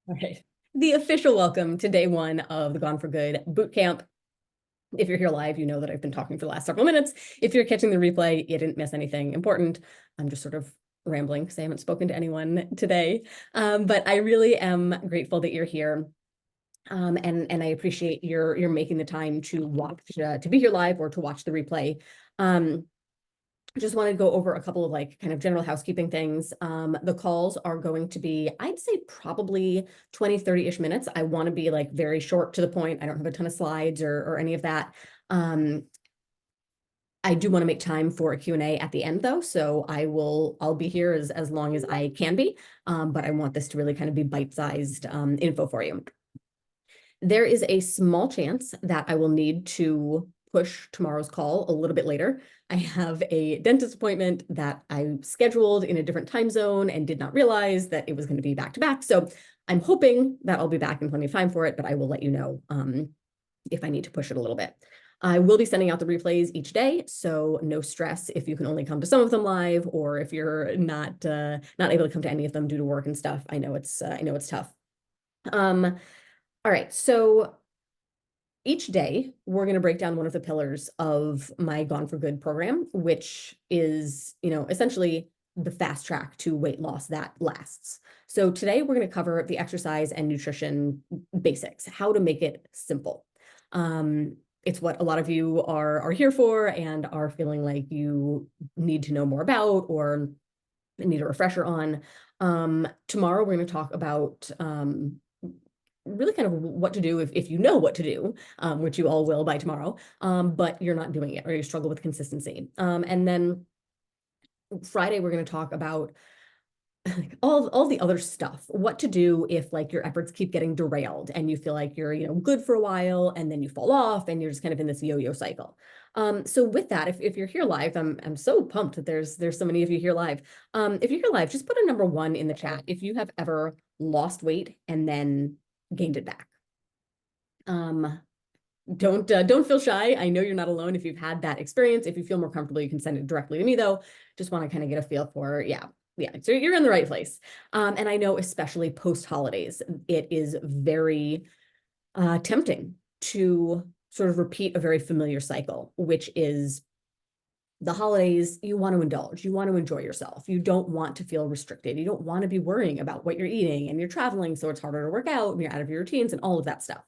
All right. The official welcome to day one of the Gone for Good Bootcamp. If you're here live, you know that I've been talking for the last several minutes. If you're catching the replay, you didn't miss anything important. I'm just sort of rambling because I haven't spoken to anyone today. But I really am grateful that you're here. And I appreciate your making the time to watch, to be here live or to watch the replay. Just want to go over a couple of like kind of general housekeeping things. The calls are going to be, I'd say probably 20, 30-ish minutes. I want to be like very short to the point. I don't have a ton of slides or any of that. I do want to make time for a Q&A at the end though. So I'll be here as long as I can be. But I want this to really kind of be bite-sized info for you. There is a small chance that I will need to push tomorrow's call a little bit later. I have a dentist appointment that I scheduled in a different time zone and did not realize that it was going to be back to back. So I'm hoping that I'll be back in plenty of time for it, but I will let you know if I need to push it a little bit. I will be sending out the replays each day, so no stress if you can only come to some of them live, or if you're not able to come to any of them due to work and stuff. I know it's tough. All right, so each day, we're going to break down one of the pillars of my Gone for Good program, which is, essentially the fast track to weight loss that lasts. So today we're going to cover the exercise and nutrition basics, how to make it simple. It's what a lot of you are here for and are feeling like you need to know more about or need a refresher on. Tomorrow we're going to talk about really kind of what to do if you know what to do, which you all will by tomorrow, but you're not doing it or you struggle with consistency. And then Friday, we're going to talk about all the other stuff, what to do if like your efforts keep getting derailed and you feel like you're, good for a while and then you fall off and you're just kind of in this yo-yo cycle. So with that, if you're here live, I'm so pumped that there's so many of you here live. If you're here live, just put a number 1 in the chat if you have ever lost weight and then gained it back. Don't feel shy. I know you're not alone if you've had that experience. If you feel more comfortable, you can send it directly to me though. Just want to kind of get a feel for, yeah. So you're in the right place. And I know especially post holidays, it is very tempting to sort of repeat a very familiar cycle, which is the holidays, you want to indulge, you want to enjoy yourself. You don't want to feel restricted. You don't want to be worrying about what you're eating and you're traveling, so it's harder to work out and you're out of your routines and all of that stuff.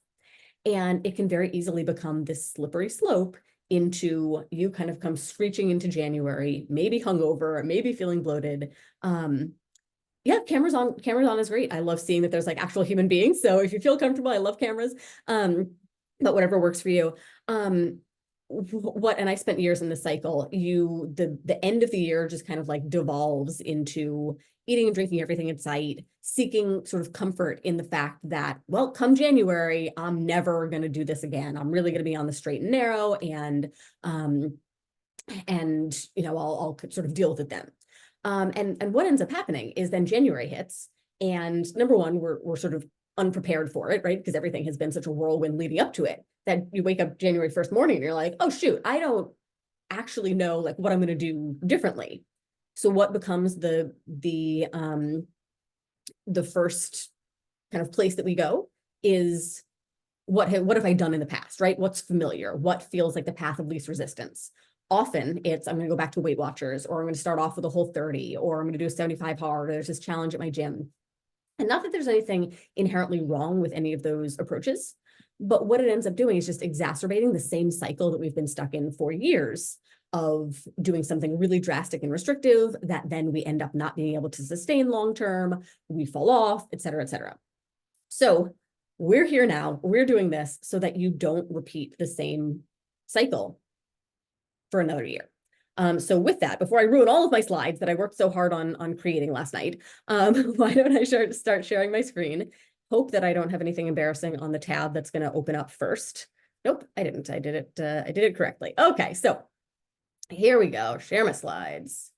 And it can very easily become this slippery slope into you kind of come screeching into January, maybe hungover, maybe feeling bloated. Yeah, cameras on is great. I love seeing that there's like actual human beings. So if you feel comfortable, I love cameras. But whatever works for you. And I spent years in this cycle, the end of the year just kind of like devolves into eating and drinking everything in sight, seeking sort of comfort in the fact that, well, come January, I'm never going to do this again. I'm really going to be on the straight and narrow and I'll sort of deal with it then. And what ends up happening is then January hits and number one, we're sort of unprepared for it, right? Because everything has been such a whirlwind leading up to it that you wake up January 1st morning and you're like, oh shoot, I don't actually know like what I'm going to do differently. So what becomes the first kind of place that we go is what have I done in the past, right? What's familiar? What feels like the path of least resistance? Often it's, I'm going to go back to Weight Watchers, or I'm going to start off with a Whole30, or I'm going to do a 75 hard, or there's this challenge at my gym. And not that there's anything inherently wrong with any of those approaches, but what it ends up doing is just exacerbating the same cycle that we've been stuck in for years of doing something really drastic and restrictive that then we end up not being able to sustain long-term, we fall off, et cetera, et cetera. So we're here now, we're doing this so that you don't repeat the same cycle for another year. So with that, before I ruin all of my slides that I worked so hard on creating last night, why don't I start sharing my screen? Hope that I don't have anything embarrassing on the tab that's going to open up first. Nope, I didn't. I did it correctly. Okay, so here we go. Share my slides.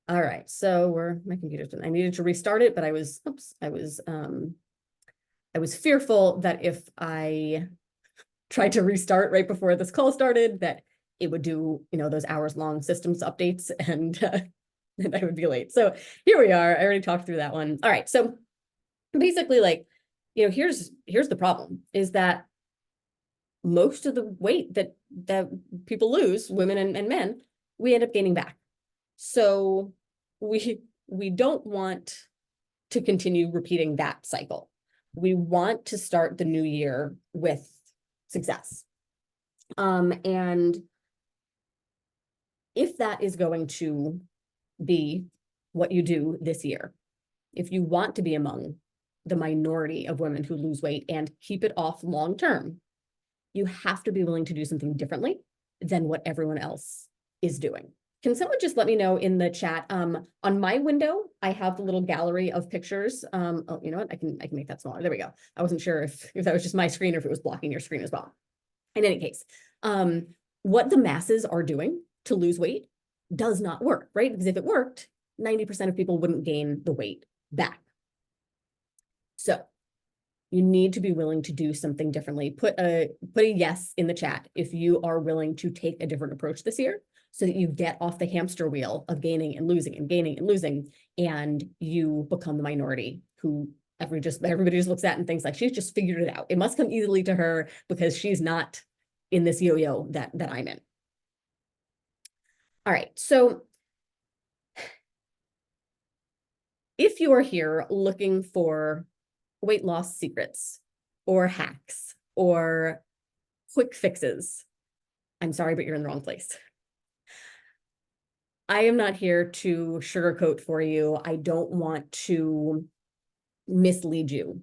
All right, so my computer's I needed to restart it, but I was fearful that if I tried to restart right before this call started, that it would do, those hours-long systems updates and I would be late. So here we are. I already talked through that one. All right, so basically like, here's the problem is that most of the weight that people lose, women and men, we end up gaining back. So we don't want to continue repeating that cycle. We want to start the new year with success. And if that is going to be what you do this year, if you want to be among the minority of women who lose weight and keep it off long term, you have to be willing to do something differently than what everyone else is doing. Can someone just let me know in the chat? On my window, I have the little gallery of pictures. Oh, you know what? I can make that smaller. There we go. I wasn't sure if that was just my screen or if it was blocking your screen as well. In any case, what the masses are doing to lose weight does not work, right? Because if it worked, 90% of people wouldn't gain the weight back. So you need to be willing to do something differently. Put a yes in the chat if you are willing to take a different approach this year, so that you get off the hamster wheel of gaining and losing and gaining and losing, and you become the minority who everybody just looks at and thinks like, she's just figured it out. It must come easily to her because she's not in this yo-yo that I'm in. All right, so if you are here looking for weight loss secrets or hacks or quick fixes, I'm sorry, but you're in the wrong place. I am not here to sugarcoat for you. I don't want to mislead you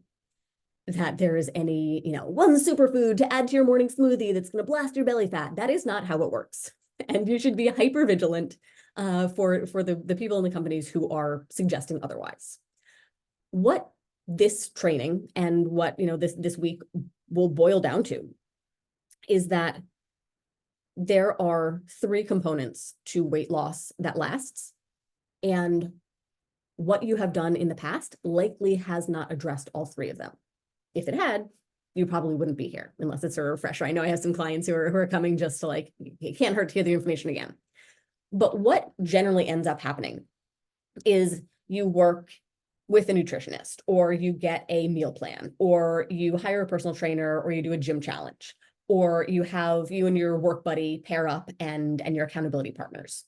that there is any, one superfood to add to your morning smoothie that's going to blast your belly fat. That is not how it works. And you should be hyper vigilant for the people in the companies who are suggesting otherwise. What this training and what this week will boil down to is that there are 3 components to weight loss that lasts, and what you have done in the past likely has not addressed all 3 of them. If it had, you probably wouldn't be here unless it's a refresher. I know I have some clients who are coming just to like, it can't hurt to hear the information again. But what generally ends up happening is you work with a nutritionist, or you get a meal plan, or you hire a personal trainer, or you do a gym challenge, or you and your work buddy pair up and your accountability partners.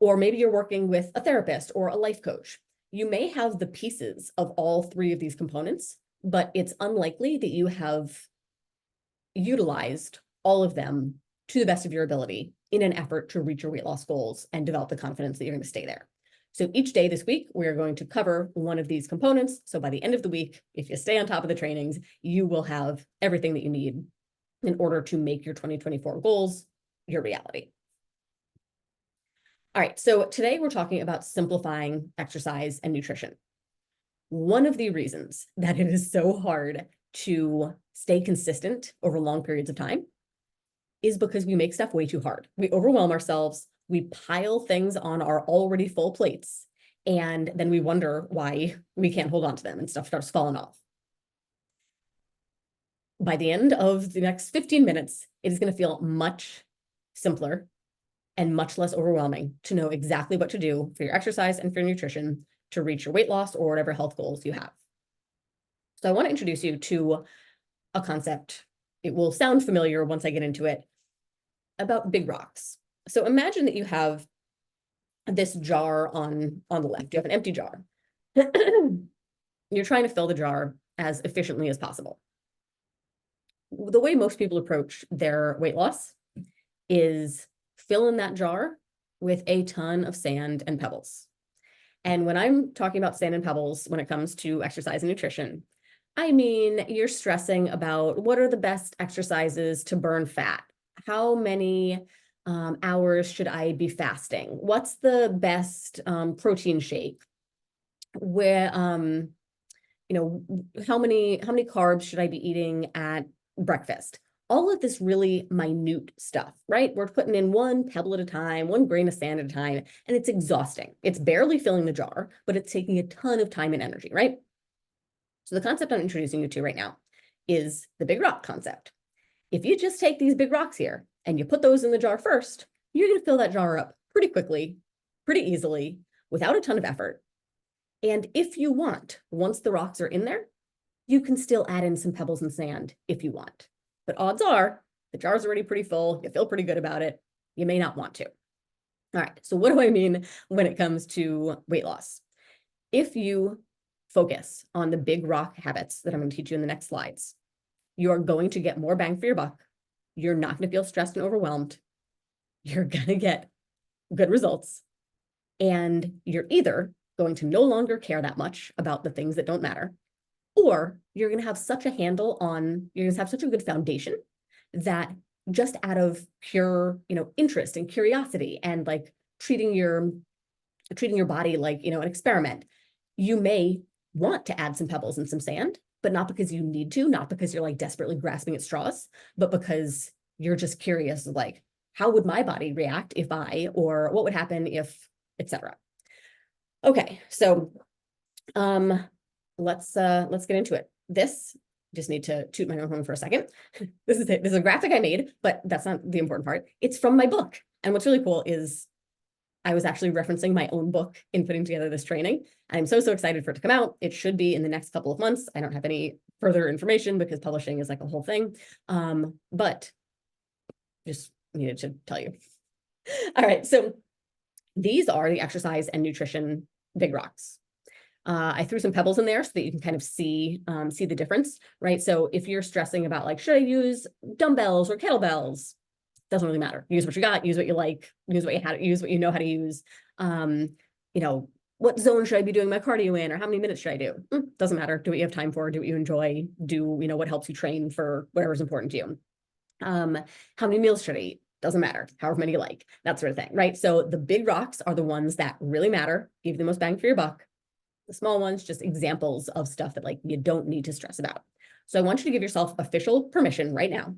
Or maybe you're working with a therapist or a life coach. You may have the pieces of all 3 of these components, but it's unlikely that you have utilized all of them to the best of your ability in an effort to reach your weight loss goals and develop the confidence that you're going to stay there. So each day this week, we're going to cover one of these components. So by the end of the week, if you stay on top of the trainings, you will have everything that you need in order to make your 2024 goals your reality. All right, so today we're talking about simplifying exercise and nutrition. One of the reasons that it is so hard to stay consistent over long periods of time is because we make stuff way too hard. We overwhelm ourselves, we pile things on our already full plates, and then we wonder why we can't hold on to them and stuff starts falling off. By the end of the next 15 minutes, it is going to feel much simpler and much less overwhelming to know exactly what to do for your exercise and for your nutrition to reach your weight loss or whatever health goals you have. So I want to introduce you to a concept. It will sound familiar once I get into it, about big rocks. So imagine that you have this jar on the left. You have an empty jar. You're trying to fill the jar as efficiently as possible. The way most people approach their weight loss is fill in that jar with a ton of sand and pebbles. And when I'm talking about sand and pebbles, when it comes to exercise and nutrition, I mean, you're stressing about what are the best exercises to burn fat? How many hours should I be fasting? What's the best protein shake? Where, how many carbs should I be eating at breakfast? All of this really minute stuff, right? We're putting in one pebble at a time, one grain of sand at a time, and it's exhausting. It's barely filling the jar, but it's taking a ton of time and energy, right? So the concept I'm introducing you to right now is the big rock concept. If you just take these big rocks here and you put those in the jar first, you're going to fill that jar up pretty quickly, pretty easily, without a ton of effort. And if you want, once the rocks are in there, you can still add in some pebbles and sand if you want. But odds are the jar's already pretty full. You feel pretty good about it. You may not want to. All right. So what do I mean when it comes to weight loss? If you focus on the big rock habits that I'm going to teach you in the next slides, you are going to get more bang for your buck. You're not going to feel stressed and overwhelmed. You're going to get good results. And you're either going to no longer care that much about the things that don't matter, or you're going to have such a handle on, you're going to have such a good foundation that just out of pure, interest and curiosity and like treating your body like, an experiment, you may want to add some pebbles and some sand, but not because you need to, not because you're like desperately grasping at straws, but because you're just curious, like, how would my body react if or what would happen if, etc. Okay, so let's get into it. This, just need to toot my own horn for a second. This is a graphic I made, but that's not the important part. It's from my book. And what's really cool is I was actually referencing my own book in putting together this training. I'm so excited for it to come out. It should be in the next couple of months. I don't have any further information because publishing is like a whole thing. But just needed to tell you. All right, so these are the exercise and nutrition big rocks. I threw some pebbles in there so that you can kind of see the difference, right? So if you're stressing about like, should I use dumbbells or kettlebells? Doesn't really matter. Use what you got, use what you like, use what you know how to use. What zone should I be doing my cardio in, or how many minutes should I do? Doesn't matter. Do what you have time for, do what you enjoy, do, what helps you train for whatever's important to you. How many meals should I eat? Doesn't matter. However many you like, that sort of thing, right? So the big rocks are the ones that really matter, give you the most bang for your buck. The small ones, just examples of stuff that like you don't need to stress about. So I want you to give yourself official permission right now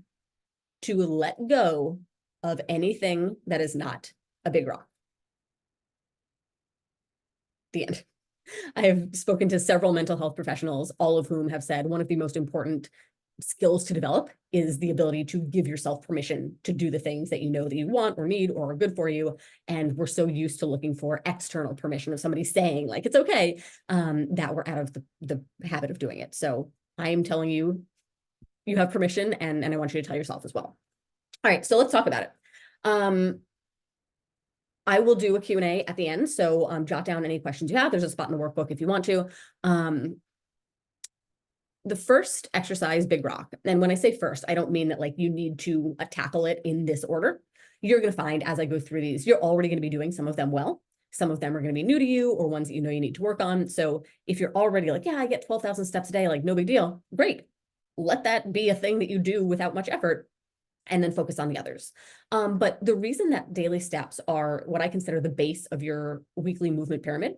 to let go of anything that is not a big rock. The end. I have spoken to several mental health professionals, all of whom have said one of the most important skills to develop is the ability to give yourself permission to do the things that you know that you want or need or are good for you. And we're so used to looking for external permission of somebody saying like, it's okay, that we're out of the habit of doing it. So I am telling you, you have permission, and I want you to tell yourself as well. All right, so let's talk about it. I will do a Q&A at the end, so jot down any questions you have. There's a spot in the workbook if you want to. The first exercise, big rock. And when I say first, I don't mean that like you need to tackle it in this order. You're going to find as I go through these, you're already going to be doing some of them well. Some of them are going to be new to you or ones that you need to work on. So if you're already like, yeah, I get 12,000 steps a day, like no big deal. Great. Let that be a thing that you do without much effort and then focus on the others. But the reason that daily steps are what I consider the base of your weekly movement pyramid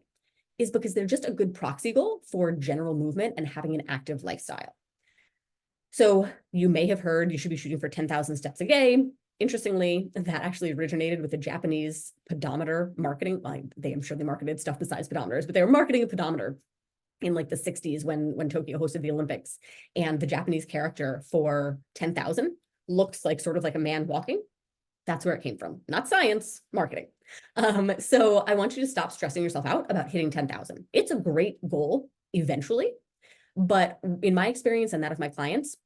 is because they're just a good proxy goal for general movement and having an active lifestyle. So you may have heard you should be shooting for 10,000 steps a day. Interestingly, that actually originated with the Japanese pedometer marketing. I'm sure they marketed stuff besides pedometers, but they were marketing a pedometer in like the 60s when Tokyo hosted the Olympics. And the Japanese character for 10,000 looks like sort of like a man walking. That's where it came from, not science, marketing. So I want you to stop stressing yourself out about hitting 10,000. It's a great goal eventually, but in my experience and that of my clients,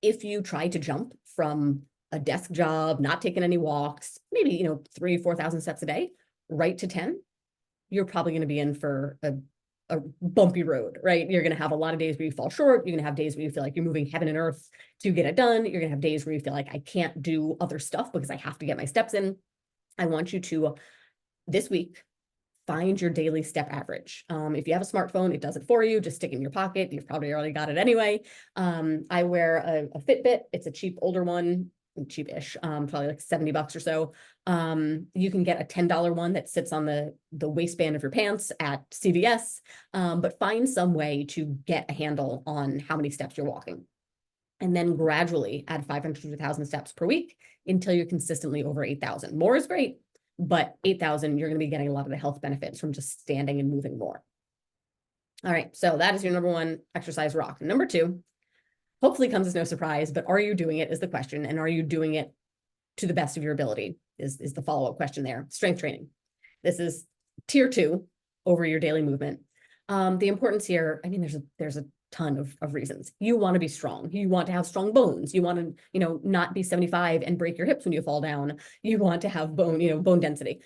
if you try to jump from a desk job, not taking any walks, maybe 3,000-4,000 steps a day, right to 10, you're probably going to be in for a bumpy road, right? You're going to have a lot of days where you fall short. You're going to have days where you feel like you're moving heaven and earth to get it done. You're going to have days where you feel like I can't do other stuff because I have to get my steps in. I want you to, this week, find your daily step average. If you have a smartphone, it does it for you. Just stick it in your pocket. You've probably already got it anyway. I wear a Fitbit. It's a cheap older one, cheap-ish, probably like $70 or so. You can get a $10 one that sits on the waistband of your pants at CVS, but find some way to get a handle on how many steps you're walking. And then gradually add 500 to 1,000 steps per week until you're consistently over 8,000. More is great, but 8,000, you're going to be getting a lot of the health benefits from just standing and moving more. All right, so that is your number one exercise rock. Number two, hopefully comes as no surprise, but are you doing it is the question, and are you doing it to the best of your ability is the follow-up question there. Strength training. This is tier 2 over your daily movement. The importance here, I mean, there's a ton of reasons. You want to be strong. You want to have strong bones. You want to, not be 75 and break your hips when you fall down. You want to have bone density.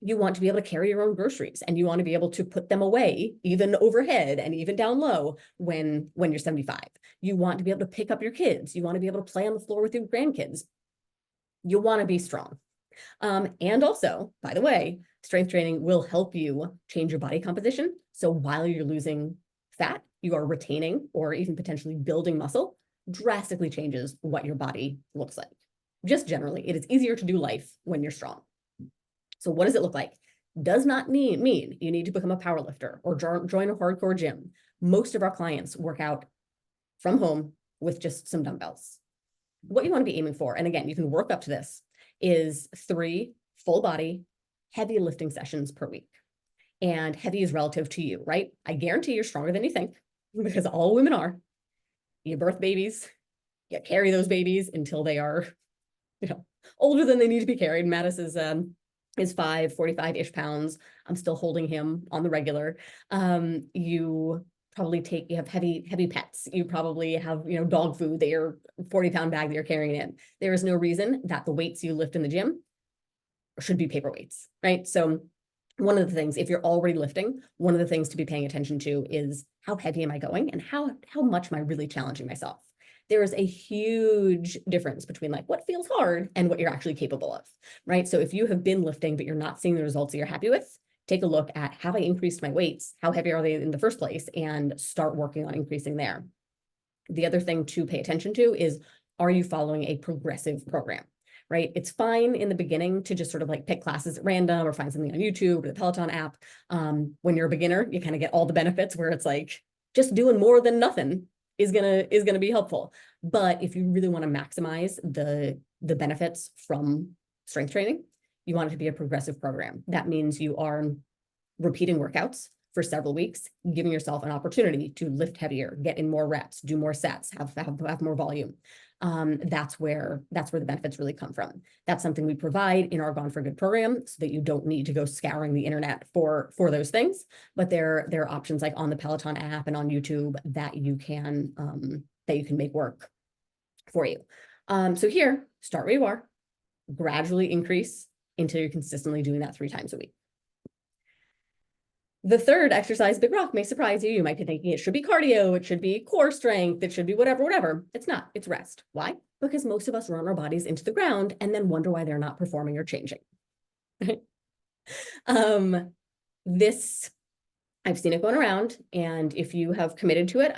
You want to be able to carry your own groceries, and you want to be able to put them away, even overhead and even down low when you're 75. You want to be able to pick up your kids. You want to be able to play on the floor with your grandkids. You want to be strong. And also, by the way, strength training will help you change your body composition. So while you're losing fat, you are retaining or even potentially building muscle, drastically changes what your body looks like. Just generally, it is easier to do life when you're strong. So what does it look like? Does not mean you need to become a power lifter or join a hardcore gym. Most of our clients work out from home with just some dumbbells. What you want to be aiming for, and again, you can work up to this, is 3 full body heavy lifting sessions per week. And heavy is relative to you, right? I guarantee you're stronger than you think, because all women are. You birth babies, you carry those babies until they are, older than they need to be carried. Mattis is 45-ish pounds. I'm still holding him on the regular. You have heavy pets. You probably have, dog food that you're 40-pound bag that you're carrying in. There is no reason that the weights you lift in the gym should be paper weights, right? So one of the things, if you're already lifting, one of the things to be paying attention to is how heavy am I going and how much am I really challenging myself? There is a huge difference between like what feels hard and what you're actually capable of, right? So if you have been lifting, but you're not seeing the results that you're happy with, take a look at, have I increased my weights? How heavy are they in the first place? And start working on increasing there. The other thing to pay attention to is, are you following a progressive program, right? It's fine in the beginning to just sort of like pick classes at random or find something on YouTube or the Peloton app. When you're a beginner, you kind of get all the benefits where it's like just doing more than nothing is gonna be helpful. But if you really want to maximize the benefits from strength training, you want it to be a progressive program. That means you are repeating workouts for several weeks, giving yourself an opportunity to lift heavier, get in more reps, do more sets, have more volume. That's where the benefits really come from. That's something we provide in our Gone for Good program, so that you don't need to go scouring the internet for those things. But there are options like on the Peloton app and on YouTube that you can make work for you. So here, start where you are, gradually increase until you're consistently doing that 3 times a week. The third exercise, big rock, may surprise you. You might be thinking it should be cardio, it should be core strength, it should be whatever. It's not, it's rest. Why? Because most of us run our bodies into the ground and then wonder why they're not performing or changing. This, I've seen it going around, and if you have committed to it,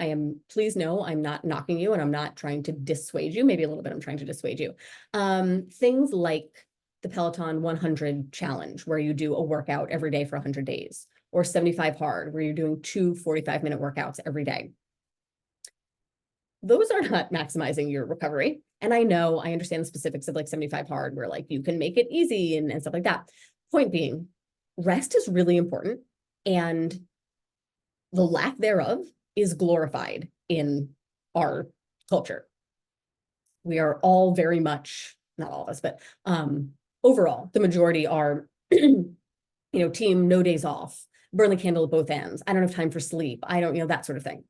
please know I'm not knocking you and I'm not trying to dissuade you. Maybe a little bit I'm trying to dissuade you. Things like the Peloton 100 challenge, where you do a workout every day for 100 days. Or 75 hard, where you're doing 2 45-minute workouts every day. Those are not maximizing your recovery. And I understand the specifics of like 75 hard, where like you can make it easy and stuff like that. Point being, rest is really important, and the lack thereof is glorified in our culture. We are all very much, not all of us, but overall, the majority are, team no days off, burn the candle at both ends. I don't have time for sleep. I don't, that sort of thing.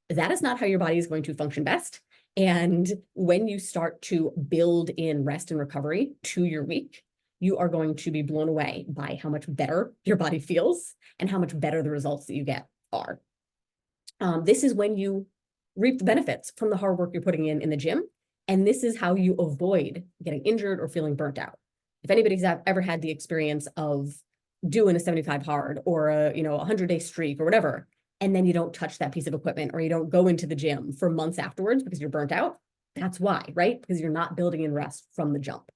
That is not how your body is going to function best. And when you start to build in rest and recovery to your week, you are going to be blown away by how much better your body feels and how much better the results that you get are. This is when you reap the benefits from the hard work you're putting in the gym. And this is how you avoid getting injured or feeling burnt out. If anybody's ever had the experience of doing a 75 hard or a 100-day streak or whatever, and then you don't touch that piece of equipment or you don't go into the gym for months afterwards because you're burnt out, that's why, right? Because you're not building in rest from the jump.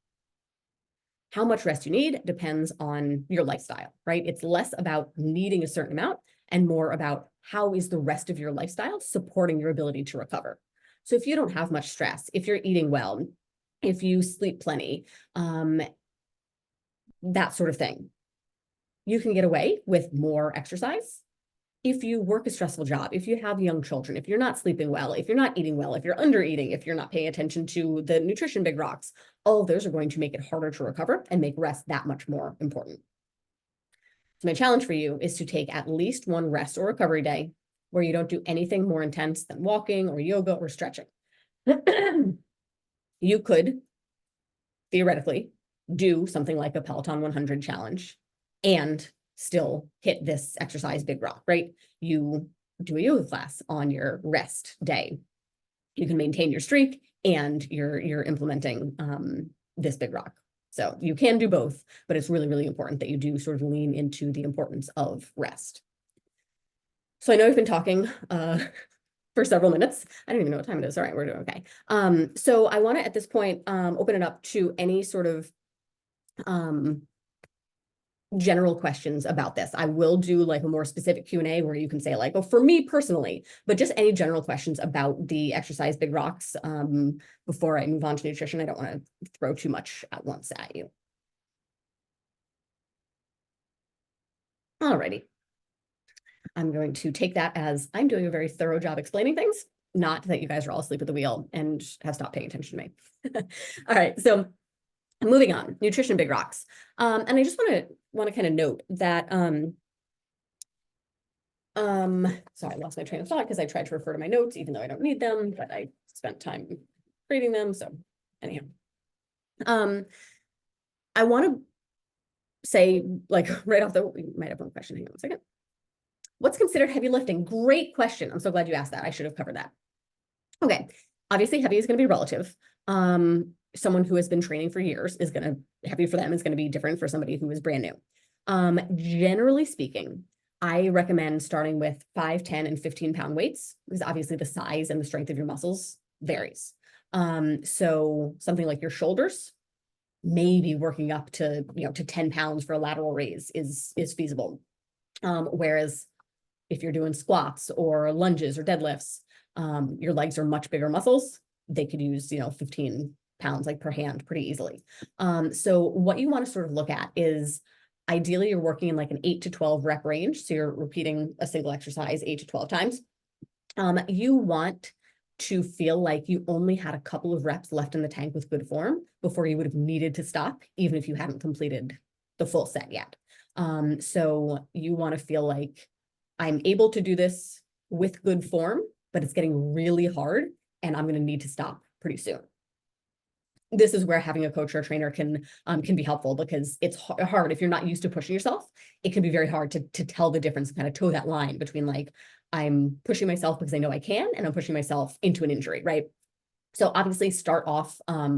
How much rest you need depends on your lifestyle, right? It's less about needing a certain amount and more about how is the rest of your lifestyle supporting your ability to recover. So if you don't have much stress, if you're eating well, if you sleep plenty, that sort of thing, you can get away with more exercise. If you work a stressful job, if you have young children, if you're not sleeping well, if you're not eating well, if you're under eating, if you're not paying attention to the nutrition big rocks, all of those are going to make it harder to recover and make rest that much more important. So my challenge for you is to take at least one rest or recovery day where you don't do anything more intense than walking or yoga or stretching. You could theoretically do something like a Peloton 100 challenge and still hit this exercise big rock, right? You do a yoga class on your rest day. You can maintain your streak and you're implementing this big rock. So you can do both, but it's really, really important that you do sort of lean into the importance of rest. So I know I've been talking for several minutes. I don't even know what time it is. All right, we're doing okay. So I want to at this point open it up to any sort of general questions about this. I will do like a more specific Q&A where you can say like, oh, for me personally, but just any general questions about the exercise big rocks before I move on to nutrition. I don't want to throw too much at once at you. Alrighty. I'm going to take that as I'm doing a very thorough job explaining things, not that you guys are all asleep at the wheel and have stopped paying attention to me. All right, so moving on, nutrition big rocks. And I just want to kind of note that sorry, I lost my train of thought because I tried to refer to my notes, even though I don't need them, but I spent time creating them. So anyhow, I want to say like right off we might have one question. Hang on a second. What's considered heavy lifting? Great question. I'm so glad you asked that. I should have covered that. Okay. Obviously heavy is going to be relative. Someone who has been training for years is going to, heavy for them is going to be different for somebody who is brand new. Generally speaking, I recommend starting with 5, 10, and 15-pound weights because obviously the size and the strength of your muscles varies. So something like your shoulders, maybe working up to, to 10 pounds for a lateral raise is feasible. Whereas if you're doing squats or lunges or deadlifts, your legs are much bigger muscles. They could use, 15 pounds like per hand pretty easily. So what you want to sort of look at is ideally you're working in like an 8 to 12 rep range. So you're repeating a single exercise 8 to 12 times. You want to feel like you only had a couple of reps left in the tank with good form before you would have needed to stop, even if you hadn't completed the full set yet. So you want to feel like I'm able to do this with good form, but it's getting really hard and I'm going to need to stop pretty soon. This is where having a coach or a trainer can be helpful because it's hard. If you're not used to pushing yourself, it can be very hard to tell the difference, kind of toe that line between like, I'm pushing myself because I know I can, and I'm pushing myself into an injury, right? So obviously start off a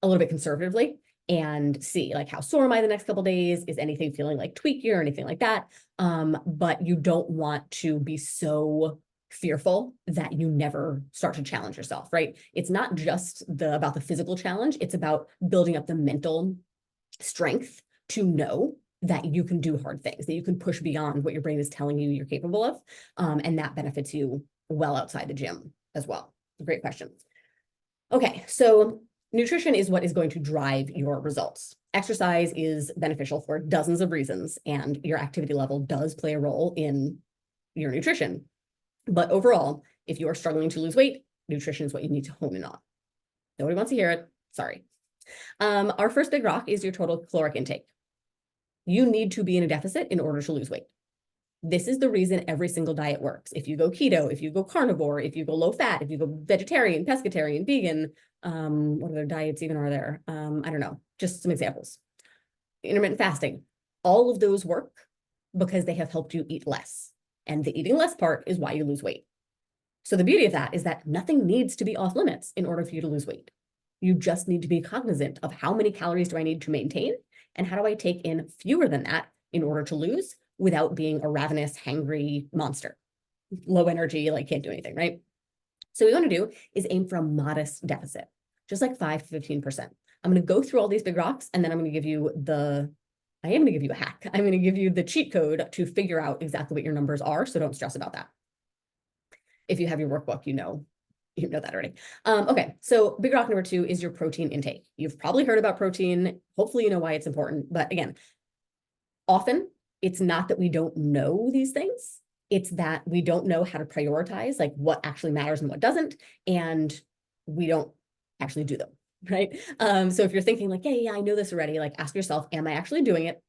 little bit conservatively and see like how sore am I the next couple of days? Is anything feeling like tweaky or anything like that? But you don't want to be so fearful that you never start to challenge yourself, right? It's not just about the physical challenge. It's about building up the mental strength to know that you can do hard things, that you can push beyond what your brain is telling you you're capable of. And that benefits you well outside the gym as well. Great question. Okay, so nutrition is what is going to drive your results. Exercise is beneficial for dozens of reasons, and your activity level does play a role in your nutrition. But overall, if you are struggling to lose weight, nutrition is what you need to hone in on. Nobody wants to hear it. Sorry. Our first big rock is your total caloric intake. You need to be in a deficit in order to lose weight. This is the reason every single diet works. If you go keto, if you go carnivore, if you go low fat, if you go vegetarian, pescatarian, vegan, what other diets even are there? I don't know, just some examples. Intermittent fasting, all of those work because they have helped you eat less. And the eating less part is why you lose weight. So the beauty of that is that nothing needs to be off limits in order for you to lose weight. You just need to be cognizant of how many calories do I need to maintain and how do I take in fewer than that in order to lose without being a ravenous, hangry monster. Low energy, like can't do anything, right? So what we want to do is aim for a modest deficit, just like 5 to 15%. I'm going to go through all these big rocks and then I'm going to give you I am going to give you a hack. I'm going to give you the cheat code to figure out exactly what your numbers are. So don't stress about that. If you have your workbook, you know that already. Okay, so big rock number 2 is your protein intake. You've probably heard about protein. Hopefully you know why it's important. But again, often it's not that we don't know these things. It's that we don't know how to prioritize like what actually matters and what doesn't. And we don't actually do them, right? So if you're thinking like, yeah, I know this already, like ask yourself, am I actually doing it?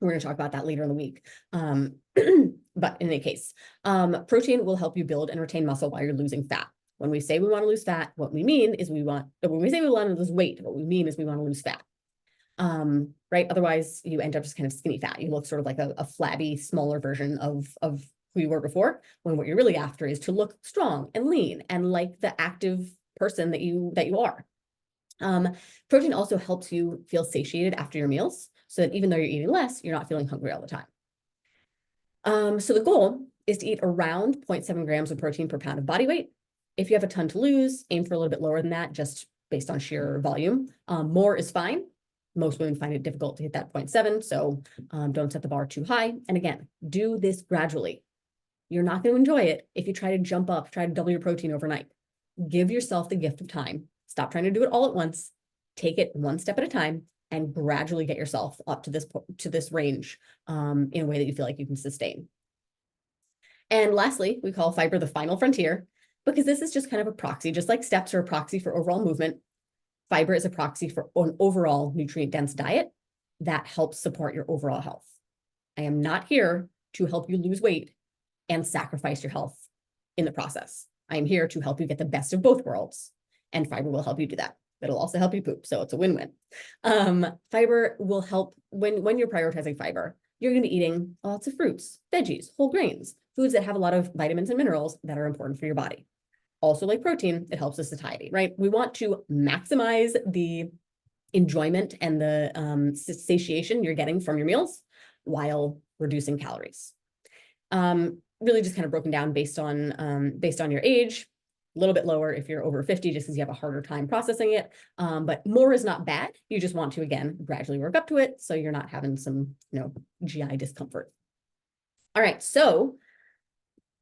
We're going to talk about that later in the week. But in any case, protein will help you build and retain muscle while you're losing fat. When we say we want to lose fat, what we mean is when we say we want to lose weight, what we mean is we want to lose fat. Right? Otherwise, you end up just kind of skinny fat. You look sort of like a flabby, smaller version of who you were before, when what you're really after is to look strong and lean and like the active person that you are. Protein also helps you feel satiated after your meals, so that even though you're eating less, you're not feeling hungry all the time. So the goal is to eat around 0.7 grams of protein per pound of body weight. If you have a ton to lose, aim for a little bit lower than that, just based on sheer volume. More is fine. Most women find it difficult to hit that 0.7, so don't set the bar too high. And again, do this gradually. You're not going to enjoy it if you try to jump up, try to double your protein overnight. Give yourself the gift of time. Stop trying to do it all at once. Take it one step at a time and gradually get yourself up to this range in a way that you feel like you can sustain. And lastly, we call fiber the final frontier, because this is just kind of a proxy, just like steps are a proxy for overall movement. Fiber is a proxy for an overall nutrient-dense diet that helps support your overall health. I am not here to help you lose weight and sacrifice your health in the process. I am here to help you get the best of both worlds, and fiber will help you do that. It'll also help you poop, so it's a win-win. Fiber will help when you're prioritizing fiber. You're going to be eating lots of fruits, veggies, whole grains, foods that have a lot of vitamins and minerals that are important for your body. Also, like protein, it helps with satiety, right? We want to maximize the enjoyment and the satiation you're getting from your meals while reducing calories. Really just kind of broken down based on your age. A little bit lower if you're over 50, just because you have a harder time processing it. But more is not bad. You just want to, again, gradually work up to it so you're not having some, GI discomfort. All right, so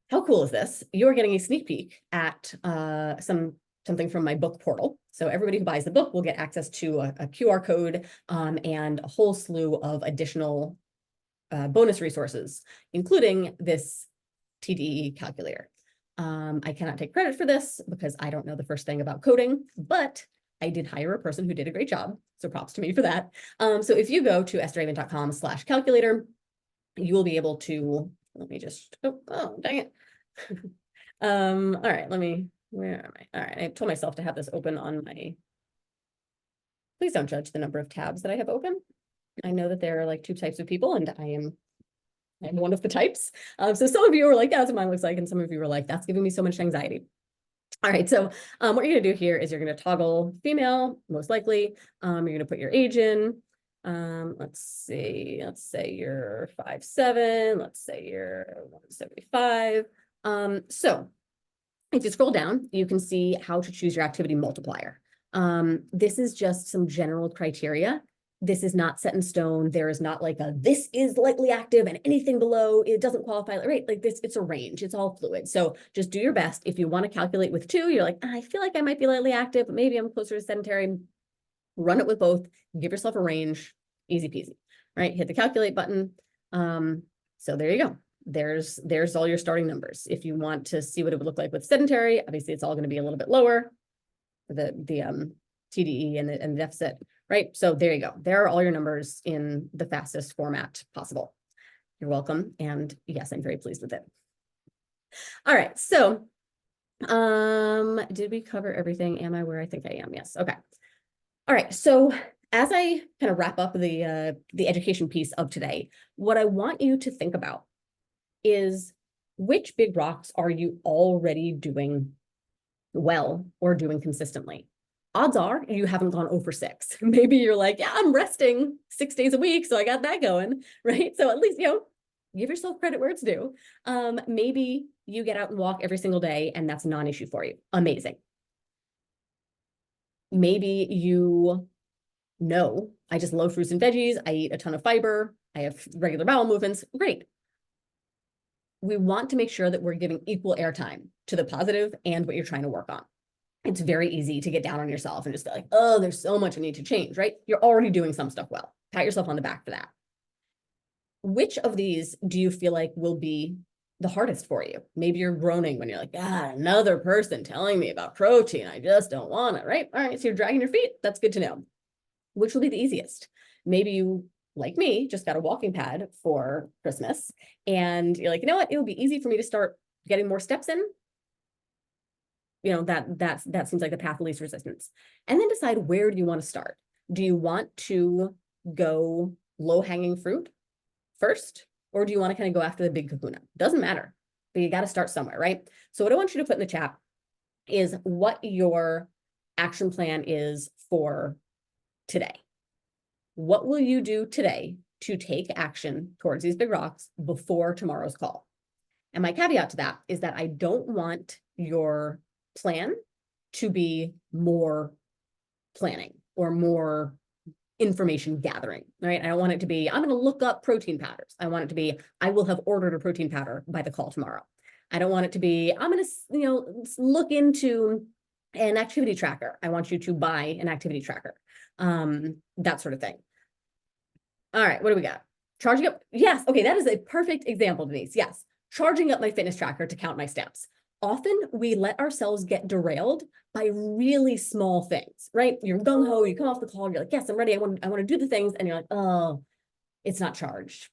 how cool is this? You're getting a sneak peek at something from my book portal. So everybody who buys the book will get access to a QR code and a whole slew of additional bonus resources, including this TDE calculator. I cannot take credit for this because I don't know the first thing about coding, but I did hire a person who did a great job. So props to me for that. So if you go to estherraven.com/calculator, you will be able to, let me just, oh, dang it. All right, where am I? All right, I told myself to have this open on my, please don't judge the number of tabs that I have open. I know that there are like two types of people, and I'm one of the types. So some of you are like, that's what mine looks like. And some of you are like, that's giving me so much anxiety. All right, so what you're going to do here is you're going to toggle female, most likely. You're going to put your age in. Let's say you're 5'7". Let's say you're 175. So if you scroll down, you can see how to choose your activity multiplier. This is just some general criteria. This is not set in stone. There is not like this is lightly active and anything below, it doesn't qualify, right? Like this, it's a range, it's all fluid. So just do your best. If you want to calculate with 2, you're like, I feel like I might be lightly active, but maybe I'm closer to sedentary. Run it with both, give yourself a range, easy peasy, right? Hit the calculate button. So there you go. There's all your starting numbers. If you want to see what it would look like with sedentary, obviously it's all going to be a little bit lower, the TDE and the deficit, right? So there you go. There are all your numbers in the fastest format possible. You're welcome. And yes, I'm very pleased with it. All right. So did we cover everything? Am I where I think I am? Yes. Okay. All right. So as I kind of wrap up the education piece of today, what I want you to think about is which big rocks are you already doing well or doing consistently? Odds are you haven't gone over 6. Maybe you're like, yeah, I'm resting 6 days a week, so I got that going, right? So at least, give yourself credit where it's due. Maybe you get out and walk every single day and that's a non-issue for you. Amazing. Maybe you know, I just love fruits and veggies. I eat a ton of fiber. I have regular bowel movements. Great. We want to make sure that we're giving equal airtime to the positive and what you're trying to work on. It's very easy to get down on yourself and just be like, oh, there's so much I need to change, right? You're already doing some stuff well. Pat yourself on the back for that. Which of these do you feel like will be the hardest for you? Maybe you're groaning when you're like, God, another person telling me about protein. I just don't want it, right? All right, so you're dragging your feet. That's good to know. Which will be the easiest? Maybe you like me, just got a walking pad for Christmas, and you're like, you know what, it would be easy for me to start getting more steps in. That seems like the path of least resistance. And then decide, where do you want to start? Do you want to go low-hanging fruit first, or do you want to kind of go after the big kahuna? Doesn't matter, but you got to start somewhere, right? So what I want you to put in the chat is what your action plan is for today. What will you do today to take action towards these big rocks before tomorrow's call? And my caveat to that is that I don't want your plan to be more planning or more information gathering, right? I don't want it to be, I'm going to look up protein powders. I want it to be, I will have ordered a protein powder by the call tomorrow. I don't want it to be, I'm going to, look into an activity tracker. I want you to buy an activity tracker, that sort of thing. All right, what do we got? Charging up. Yes. Okay. That is a perfect example, Denise. Yes. Charging up my fitness tracker to count my steps. Often we let ourselves get derailed by really small things, right? You're gung-ho, you come off the call, you're like, yes, I'm ready. I want to do the things. And you're like, oh, it's not charged.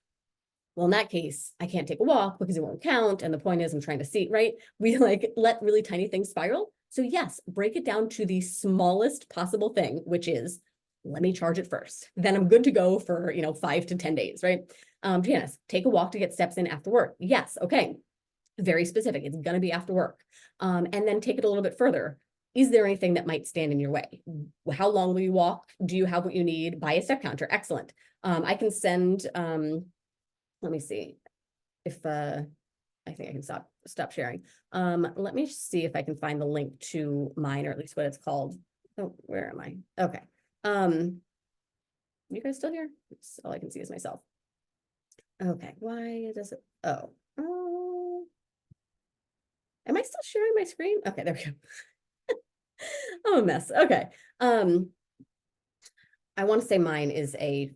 Well, in that case, I can't take a walk because it won't count. And the point is I'm trying to see, right? We like let really tiny things spiral. So yes, break it down to the smallest possible thing, which is, let me charge it first. Then I'm good to go for, 5 to 10 days, right? Janice, take a walk to get steps in after work. Yes. Okay. Very specific. It's going to be after work. And then take it a little bit further. Is there anything that might stand in your way? How long will you walk? Do you have what you need? Buy a step counter. Excellent. I can send, let me see if, I think I can stop sharing. Let me see if I can find the link to mine, or at least what it's called. Oh, where am I? Okay. You guys still here? All I can see is myself. Okay, why does it, oh, am I still sharing my screen? Okay, there we go. I'm a mess. Okay. I want to say mine is a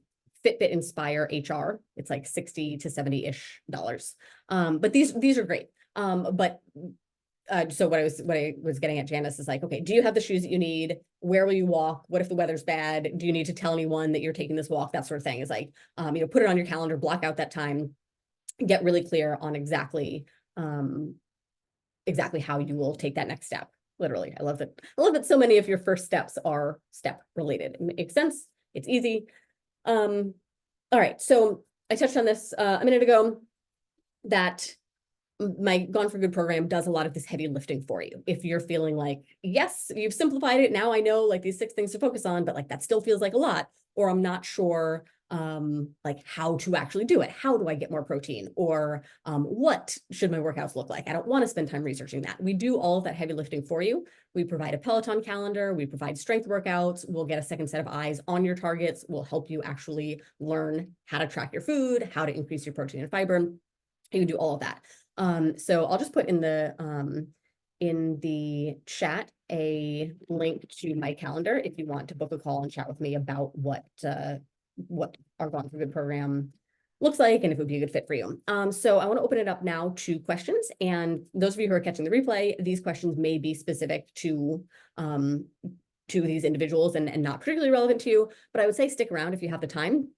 Fitbit Inspire HR. It's like 60 to 70-ish dollars. But these are great. So what I was getting at, Janice, is like, okay, do you have the shoes that you need? Where will you walk? What if the weather's bad? Do you need to tell anyone that you're taking this walk? That sort of thing is like, put it on your calendar, block out that time, get really clear on exactly how you will take that next step. Literally, I love that so many of your first steps are step related. It makes sense. It's easy. All right, so I touched on this a minute ago, that my Gone for Good program does a lot of this heavy lifting for you. If you're feeling like, yes, you've simplified it, now I know like these 6 things to focus on, but like that still feels like a lot, or I'm not sure like how to actually do it. How do I get more protein? Or what should my workouts look like? I don't want to spend time researching that. We do all of that heavy lifting for you. We provide a Peloton calendar. We provide strength workouts. We'll get a second set of eyes on your targets. We'll help you actually learn how to track your food, how to increase your protein and fiber. You can do all of that. So I'll just put in the chat a link to my calendar if you want to book a call and chat with me about what our Gone for Good program looks like and if it would be a good fit for you. So I want to open it up now to questions, and those of you who are catching the replay, these questions may be specific to these individuals and not particularly relevant to you, but I would say stick around if you have the time,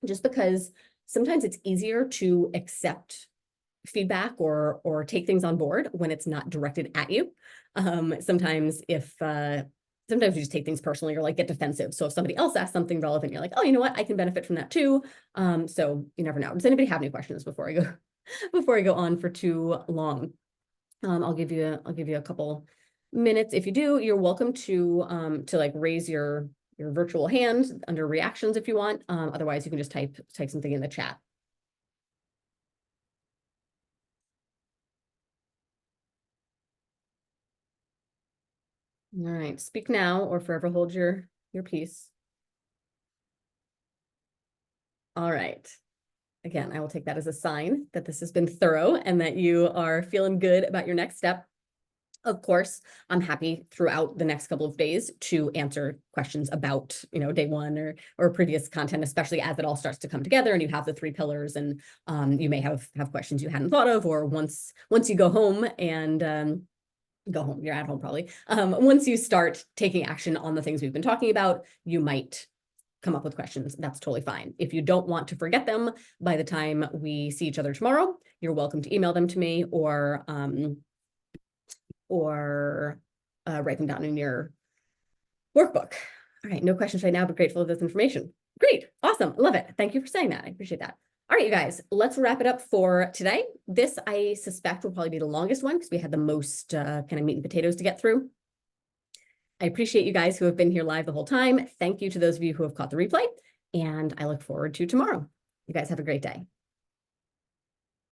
just because sometimes it's easier to accept feedback or take things on board when it's not directed at you. Sometimes you just take things personally or like get defensive. So if somebody else asks something relevant, you're like, oh, you know what? I can benefit from that too. So you never know. Does anybody have any questions before I go on for too long? I'll give you a couple minutes. If you do, you're welcome to like raise your virtual hand under reactions if you want. Otherwise you can just type something in the chat. All right, speak now or forever hold your peace. All right. Again, I will take that as a sign that this has been thorough and that you are feeling good about your next step. Of course, I'm happy throughout the next couple of days to answer questions about, day one or previous content, especially as it all starts to come together and you have the 3 pillars, and you may have questions you hadn't thought of, or once you go home and you're at home probably. Once you start taking action on the things we've been talking about, you might come up with questions, that's totally fine. If you don't want to forget them by the time we see each other tomorrow, you're welcome to email them to me or write them down in your workbook. All right, no questions right now, but grateful of this information. Great, awesome, love it. Thank you for saying that. I appreciate that. All right, you guys, let's wrap it up for today. This, I suspect, will probably be the longest one because we had the most kind of meat and potatoes to get through. I appreciate you guys who have been here live the whole time. Thank you to those of you who have caught the replay, and I look forward to tomorrow. You guys have a great day.